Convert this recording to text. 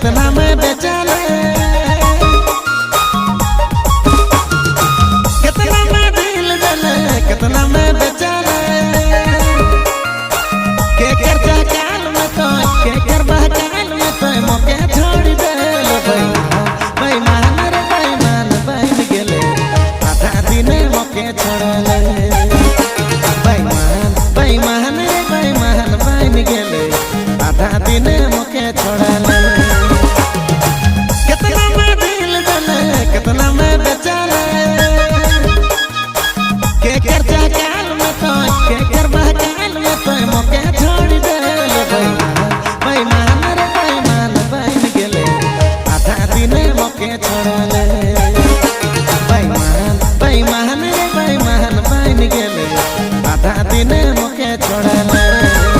कितना में बेचले कितना में दिल देले कितना में बेचले के कर जा काल में तो के कर बहकाल में तो मोके छोड़ देले बेईमान रे बेईमान बन गेले आधा दिन मोके छोड़ले बेईमान बेईमान रे बेईमान बन गेले आधा दिन मोके छोड़ले।